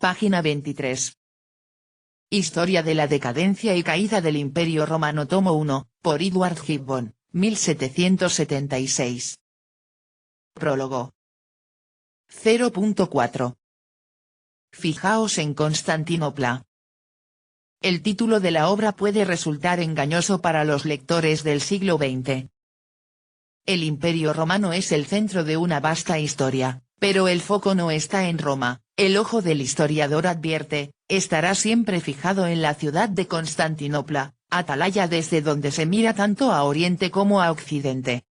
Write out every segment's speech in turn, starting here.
Página 23. Historia de la decadencia y caída del Imperio Romano tomo 1, por Edward Gibbon, 1776. Prólogo. 0.4. Fijaos en Constantinopla. El título de la obra puede resultar engañoso para los lectores del siglo XX. El Imperio Romano es el centro de una vasta historia, pero el foco no está en Roma. El ojo del historiador advierte, estará siempre fijado en la ciudad de Constantinopla, atalaya desde donde se mira tanto a Oriente como a Occidente.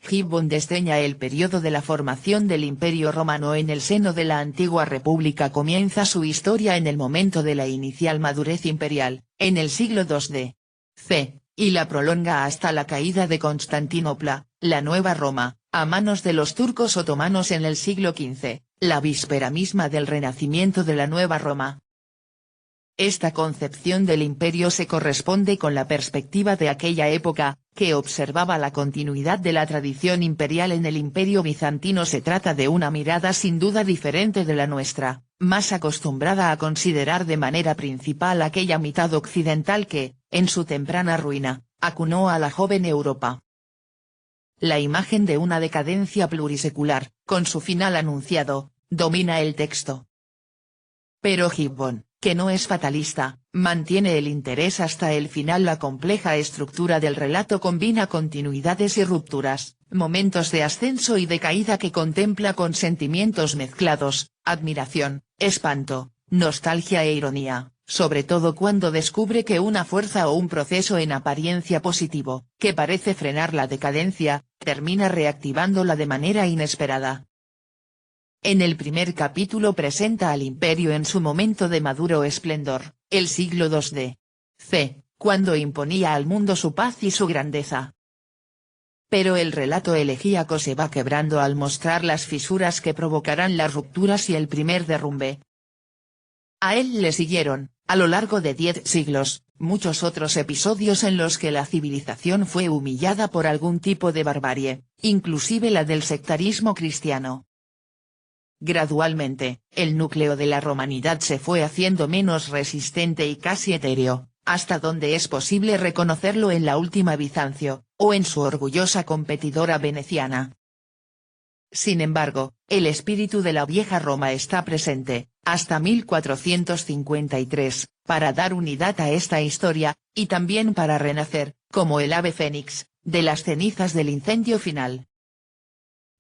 Gibbon desdeña el periodo de la formación del Imperio Romano en el seno de la antigua república. Comienza su historia en el momento de la inicial madurez imperial, en el siglo II d.C., y la prolonga hasta la caída de Constantinopla, la Nueva Roma, a manos de los turcos otomanos en el siglo XV, la víspera misma del renacimiento de la Nueva Roma. Esta concepción del imperio se corresponde con la perspectiva de aquella época, que observaba la continuidad de la tradición imperial en el Imperio bizantino. Se trata de una mirada sin duda diferente de la nuestra, más acostumbrada a considerar de manera principal aquella mitad occidental que, en su temprana ruina, acunó a la joven Europa. La imagen de una decadencia plurisecular, con su final anunciado, domina el texto. Pero Gibbon, que no es fatalista, mantiene el interés hasta el final. La compleja estructura del relato combina continuidades y rupturas, momentos de ascenso y de caída que contempla con sentimientos mezclados, admiración, espanto, nostalgia e ironía, sobre todo cuando descubre que una fuerza o un proceso en apariencia positivo, que parece frenar la decadencia, termina reactivándola de manera inesperada. En el primer capítulo presenta al imperio en su momento de maduro esplendor, el siglo II d.C., cuando imponía al mundo su paz y su grandeza. Pero el relato elegíaco se va quebrando al mostrar las fisuras que provocarán las rupturas y el primer derrumbe. A él le siguieron, a lo largo de 10 siglos, muchos otros episodios en los que la civilización fue humillada por algún tipo de barbarie, inclusive la del sectarismo cristiano. Gradualmente, el núcleo de la romanidad se fue haciendo menos resistente y casi etéreo, hasta donde es posible reconocerlo en la última Bizancio, o en su orgullosa competidora veneciana. Sin embargo, el espíritu de la vieja Roma está presente, hasta 1453, para dar unidad a esta historia, y también para renacer, como el ave fénix, de las cenizas del incendio final.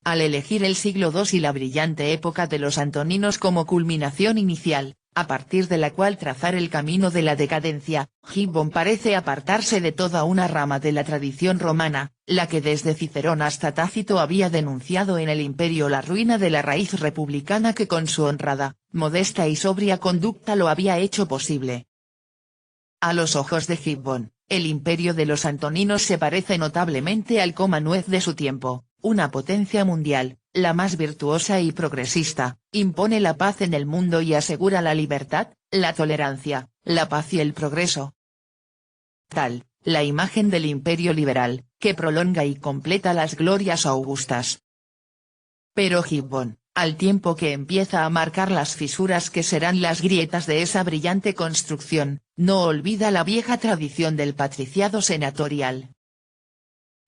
Al elegir el siglo II y la brillante época de los Antoninos como culminación inicial, a partir de la cual trazar el camino de la decadencia, Gibbon parece apartarse de toda una rama de la tradición romana, la que desde Cicerón hasta Tácito había denunciado en el imperio la ruina de la raíz republicana que con su honrada, modesta y sobria conducta lo había hecho posible. A los ojos de Gibbon, el imperio de los Antoninos se parece notablemente al Commonwealth de su tiempo. Una potencia mundial, la más virtuosa y progresista, impone la paz en el mundo y asegura la libertad, la tolerancia, la paz y el progreso. Tal, la imagen del imperio liberal, que prolonga y completa las glorias augustas. Pero Gibbon, al tiempo que empieza a marcar las fisuras que serán las grietas de esa brillante construcción, no olvida la vieja tradición del patriciado senatorial.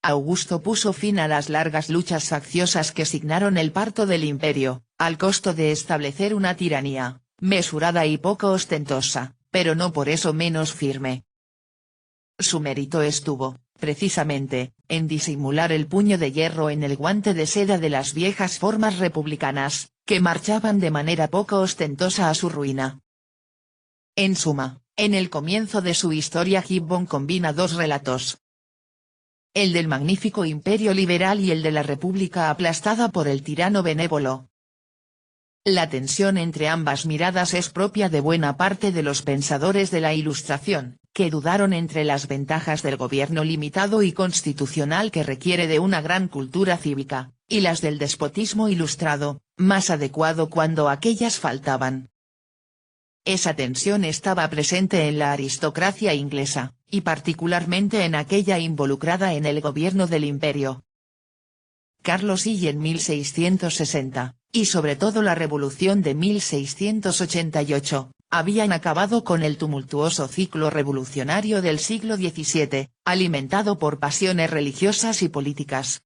Augusto puso fin a las largas luchas facciosas que signaron el parto del imperio, al costo de establecer una tiranía, mesurada y poco ostentosa, pero no por eso menos firme. Su mérito estuvo, precisamente, en disimular el puño de hierro en el guante de seda de las viejas formas republicanas, que marchaban de manera poco ostentosa a su ruina. En suma, en el comienzo de su historia Gibbon combina dos relatos. El del magnífico imperio liberal y el de la república aplastada por el tirano benévolo. La tensión entre ambas miradas es propia de buena parte de los pensadores de la Ilustración, que dudaron entre las ventajas del gobierno limitado y constitucional que requiere de una gran cultura cívica, y las del despotismo ilustrado, más adecuado cuando aquellas faltaban. Esa tensión estaba presente en la aristocracia inglesa, y particularmente en aquella involucrada en el gobierno del imperio. Carlos I en 1660, y sobre todo la Revolución de 1688, habían acabado con el tumultuoso ciclo revolucionario del siglo XVII, alimentado por pasiones religiosas y políticas.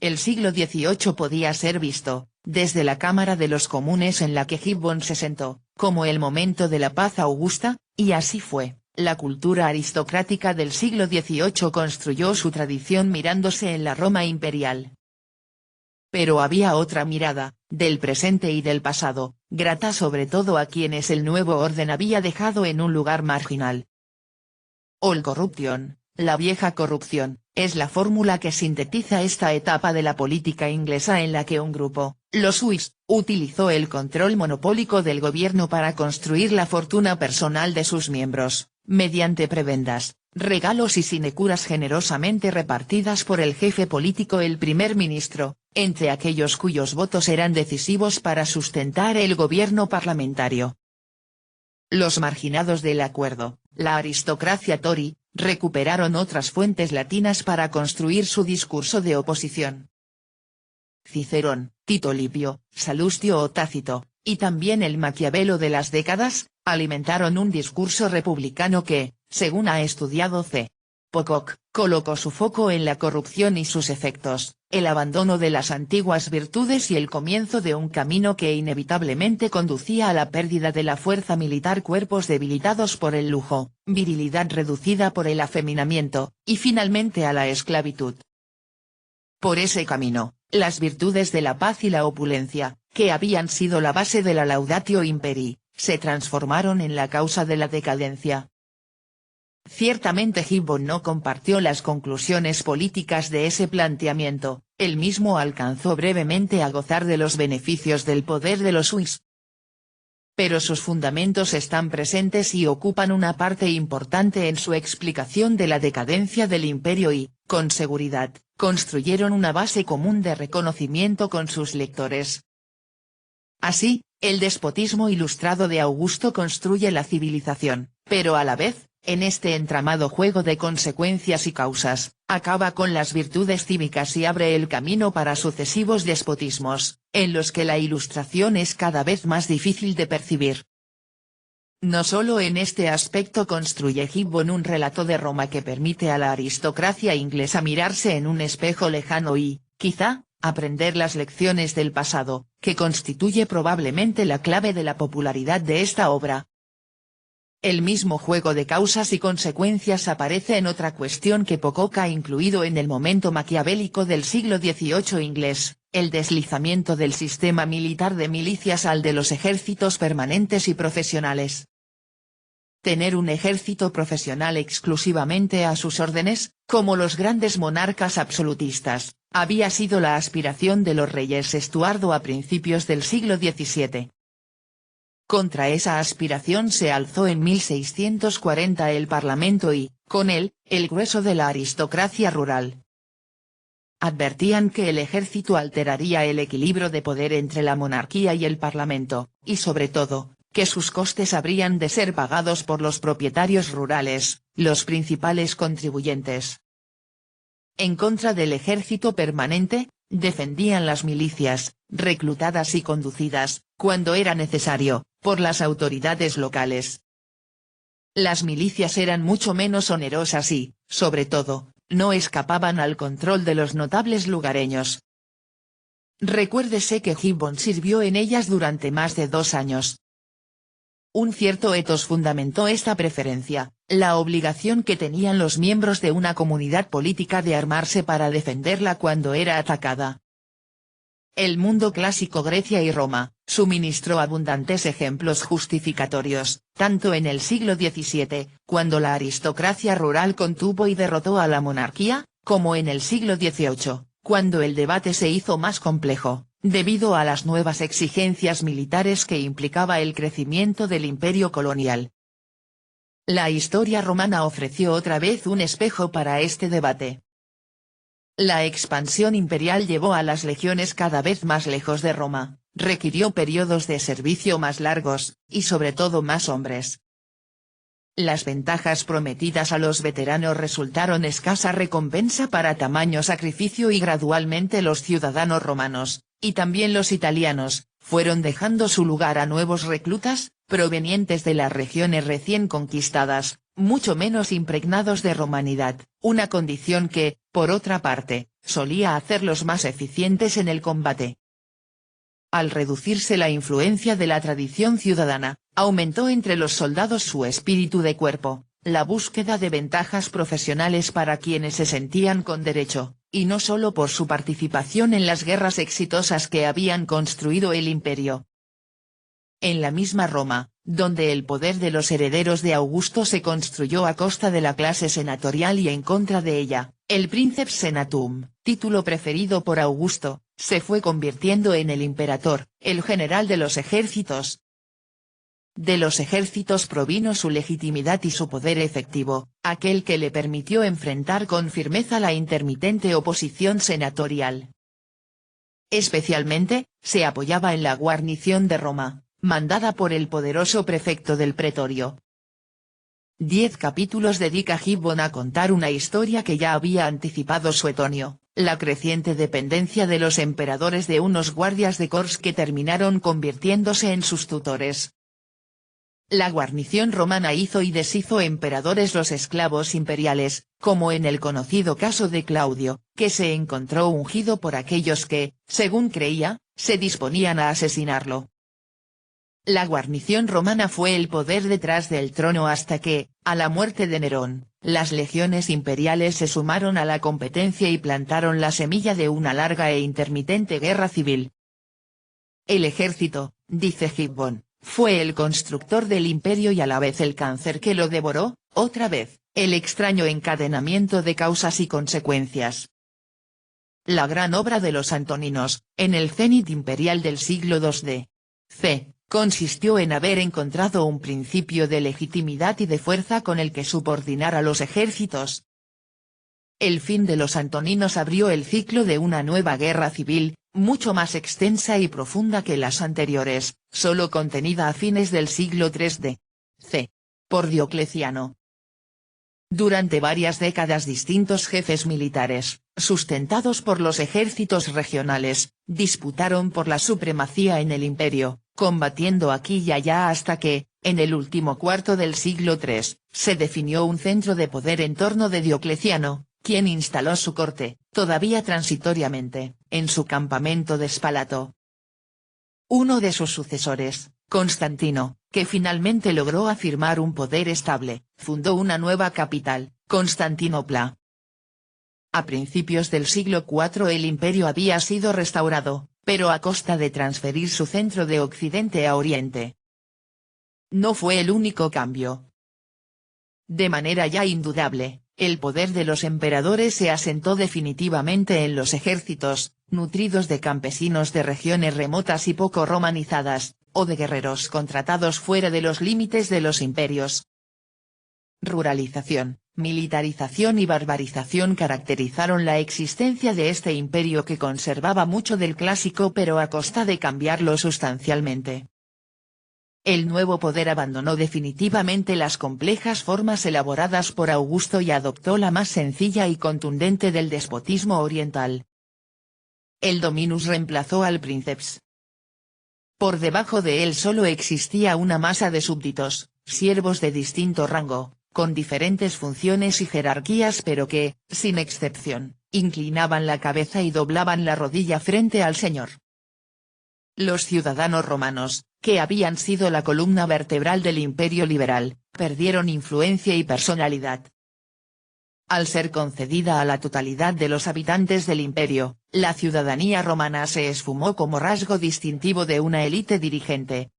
El siglo XVIII podía ser visto, desde la Cámara de los Comunes en la que Gibbon se sentó, como el momento de la paz augusta, y así fue. La cultura aristocrática del siglo XVIII construyó su tradición mirándose en la Roma imperial. Pero había otra mirada, del presente y del pasado, grata sobre todo a quienes el nuevo orden había dejado en un lugar marginal. All corruption, la vieja corrupción, es la fórmula que sintetiza esta etapa de la política inglesa en la que un grupo, los Whigs, utilizó el control monopólico del gobierno para construir la fortuna personal de sus miembros, mediante prebendas, regalos y sinecuras generosamente repartidas por el jefe político, el primer ministro, entre aquellos cuyos votos eran decisivos para sustentar el gobierno parlamentario. Los marginados del acuerdo, la aristocracia Tory, recuperaron otras fuentes latinas para construir su discurso de oposición. Cicerón, Tito Livio, Salustio o Tácito, y también el Maquiavelo de las décadas, alimentaron un discurso republicano que, según ha estudiado C. Pocock, colocó su foco en la corrupción y sus efectos, el abandono de las antiguas virtudes y el comienzo de un camino que inevitablemente conducía a la pérdida de la fuerza militar, cuerpos debilitados por el lujo, virilidad reducida por el afeminamiento, y finalmente a la esclavitud. Por ese camino, las virtudes de la paz y la opulencia, que habían sido la base de la Laudatio Imperii, se transformaron en la causa de la decadencia. Ciertamente Gibbon no compartió las conclusiones políticas de ese planteamiento, él mismo alcanzó brevemente a gozar de los beneficios del poder de los Whigs. Pero sus fundamentos están presentes y ocupan una parte importante en su explicación de la decadencia del imperio y, con seguridad, construyeron una base común de reconocimiento con sus lectores. Así, el despotismo ilustrado de Augusto construye la civilización, pero a la vez, en este entramado juego de consecuencias y causas, acaba con las virtudes cívicas y abre el camino para sucesivos despotismos, en los que la ilustración es cada vez más difícil de percibir. No solo en este aspecto construye Gibbon un relato de Roma que permite a la aristocracia inglesa mirarse en un espejo lejano y, quizá, aprender las lecciones del pasado, que constituye probablemente la clave de la popularidad de esta obra. El mismo juego de causas y consecuencias aparece en otra cuestión que Pocock ha incluido en el momento maquiavélico del siglo XVIII inglés, el deslizamiento del sistema militar de milicias al de los ejércitos permanentes y profesionales. Tener un ejército profesional exclusivamente a sus órdenes, como los grandes monarcas absolutistas, había sido la aspiración de los reyes Estuardo a principios del siglo XVII. Contra esa aspiración se alzó en 1640 el Parlamento y, con él, el grueso de la aristocracia rural. Advertían que el ejército alteraría el equilibrio de poder entre la monarquía y el Parlamento, y sobre todo, que sus costes habrían de ser pagados por los propietarios rurales, los principales contribuyentes. En contra del ejército permanente, defendían las milicias, reclutadas y conducidas, cuando era necesario, por las autoridades locales. Las milicias eran mucho menos onerosas y, sobre todo, no escapaban al control de los notables lugareños. Recuérdese que Gibbon sirvió en ellas durante más de 2 años. Un cierto ethos fundamentó esta preferencia, la obligación que tenían los miembros de una comunidad política de armarse para defenderla cuando era atacada. El mundo clásico Grecia y Roma, suministró abundantes ejemplos justificatorios, tanto en el siglo XVII, cuando la aristocracia rural contuvo y derrotó a la monarquía, como en el siglo XVIII, cuando el debate se hizo más complejo, debido a las nuevas exigencias militares que implicaba el crecimiento del imperio colonial. La historia romana ofreció otra vez un espejo para este debate. La expansión imperial llevó a las legiones cada vez más lejos de Roma, requirió periodos de servicio más largos, y sobre todo más hombres. Las ventajas prometidas a los veteranos resultaron escasa recompensa para tamaño sacrificio y gradualmente los ciudadanos romanos, y también los italianos, fueron dejando su lugar a nuevos reclutas, provenientes de las regiones recién conquistadas, mucho menos impregnados de romanidad, una condición que, por otra parte, solía hacerlos más eficientes en el combate. Al reducirse la influencia de la tradición ciudadana, aumentó entre los soldados su espíritu de cuerpo, la búsqueda de ventajas profesionales para quienes se sentían con derecho, y no solo por su participación en las guerras exitosas que habían construido el imperio. En la misma Roma, donde el poder de los herederos de Augusto se construyó a costa de la clase senatorial y en contra de ella, el Princeps Senatum, título preferido por Augusto, se fue convirtiendo en el imperator, el general de los ejércitos. De los ejércitos provino su legitimidad y su poder efectivo, aquel que le permitió enfrentar con firmeza la intermitente oposición senatorial. Especialmente, se apoyaba en la guarnición de Roma, mandada por el poderoso prefecto del pretorio. 10 capítulos dedica Gibbon a contar una historia que ya había anticipado Suetonio, la creciente dependencia de los emperadores de unos guardias de corps que terminaron convirtiéndose en sus tutores. La guarnición romana hizo y deshizo emperadores los esclavos imperiales, como en el conocido caso de Claudio, que se encontró ungido por aquellos que, según creía, se disponían a asesinarlo. La guarnición romana fue el poder detrás del trono hasta que, a la muerte de Nerón, las legiones imperiales se sumaron a la competencia y plantaron la semilla de una larga e intermitente guerra civil. El ejército, dice Gibbon, fue el constructor del imperio y a la vez el cáncer que lo devoró, otra vez, el extraño encadenamiento de causas y consecuencias. La gran obra de los Antoninos, en el cenit imperial del siglo II d.C., consistió en haber encontrado un principio de legitimidad y de fuerza con el que subordinar a los ejércitos. El fin de los Antoninos abrió el ciclo de una nueva guerra civil, mucho más extensa y profunda que las anteriores, solo contenida a fines del siglo III d.C. por Diocleciano. Durante varias décadas distintos jefes militares, sustentados por los ejércitos regionales, disputaron por la supremacía en el imperio, combatiendo aquí y allá hasta que, en el último cuarto del siglo III, se definió un centro de poder en torno de Diocleciano, quien instaló su corte, todavía transitoriamente, en su campamento de Spalato. Uno de sus sucesores, Constantino, que finalmente logró afirmar un poder estable, fundó una nueva capital, Constantinopla. A principios del siglo IV el imperio había sido restaurado, pero a costa de transferir su centro de Occidente a Oriente. No fue el único cambio. De manera ya indudable, el poder de los emperadores se asentó definitivamente en los ejércitos, nutridos de campesinos de regiones remotas y poco romanizadas, o de guerreros contratados fuera de los límites de los imperios. Ruralización, militarización y barbarización caracterizaron la existencia de este imperio que conservaba mucho del clásico pero a costa de cambiarlo sustancialmente. El nuevo poder abandonó definitivamente las complejas formas elaboradas por Augusto y adoptó la más sencilla y contundente del despotismo oriental. El dominus reemplazó al princeps. Por debajo de él solo existía una masa de súbditos, siervos de distinto rango, con diferentes funciones y jerarquías pero que, sin excepción, inclinaban la cabeza y doblaban la rodilla frente al señor. Los ciudadanos romanos, que habían sido la columna vertebral del imperio liberal, perdieron influencia y personalidad. Al ser concedida a la totalidad de los habitantes del imperio, la ciudadanía romana se esfumó como rasgo distintivo de una élite dirigente.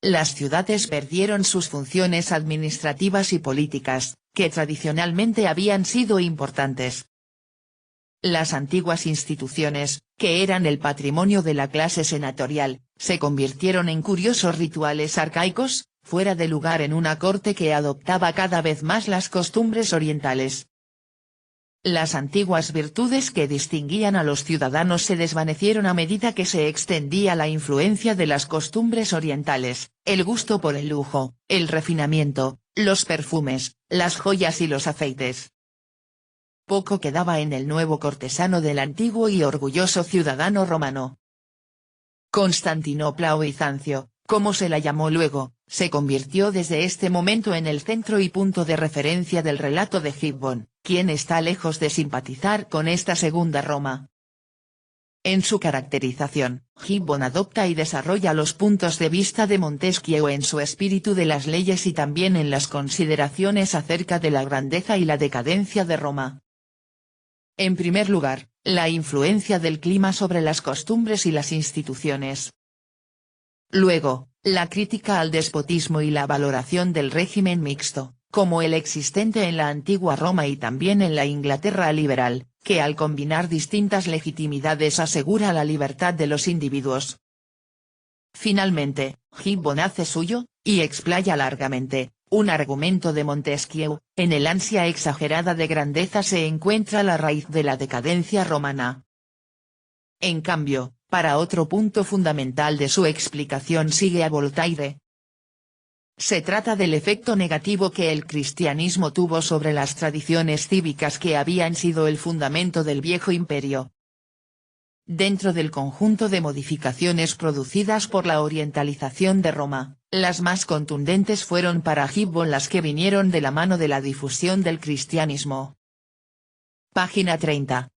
Las ciudades perdieron sus funciones administrativas y políticas, que tradicionalmente habían sido importantes. Las antiguas instituciones, que eran el patrimonio de la clase senatorial, se convirtieron en curiosos rituales arcaicos, fuera de lugar en una corte que adoptaba cada vez más las costumbres orientales. Las antiguas virtudes que distinguían a los ciudadanos se desvanecieron a medida que se extendía la influencia de las costumbres orientales, el gusto por el lujo, el refinamiento, los perfumes, las joyas y los aceites. poco quedaba en el nuevo cortesano del antiguo y orgulloso ciudadano romano. Constantinopla o Bizancio, como se la llamó luego, se convirtió desde este momento en el centro y punto de referencia del relato de Gibbon, quien está lejos de simpatizar con esta segunda Roma. En su caracterización, Gibbon adopta y desarrolla los puntos de vista de Montesquieu en su espíritu de las leyes y también en las consideraciones acerca de la grandeza y la decadencia de Roma. En primer lugar, la influencia del clima sobre las costumbres y las instituciones. Luego, la crítica al despotismo y la valoración del régimen mixto, como el existente en la antigua Roma y también en la Inglaterra liberal, que al combinar distintas legitimidades asegura la libertad de los individuos. Finalmente, Gibbon hace suyo, y explaya largamente, un argumento de Montesquieu: en el ansia exagerada de grandeza se encuentra la raíz de la decadencia romana. En cambio, para otro punto fundamental de su explicación sigue a Voltaire. Se trata del efecto negativo que el cristianismo tuvo sobre las tradiciones cívicas que habían sido el fundamento del viejo imperio. Dentro del conjunto de modificaciones producidas por la orientalización de Roma, las más contundentes fueron para Gibbon las que vinieron de la mano de la difusión del cristianismo. Página 30.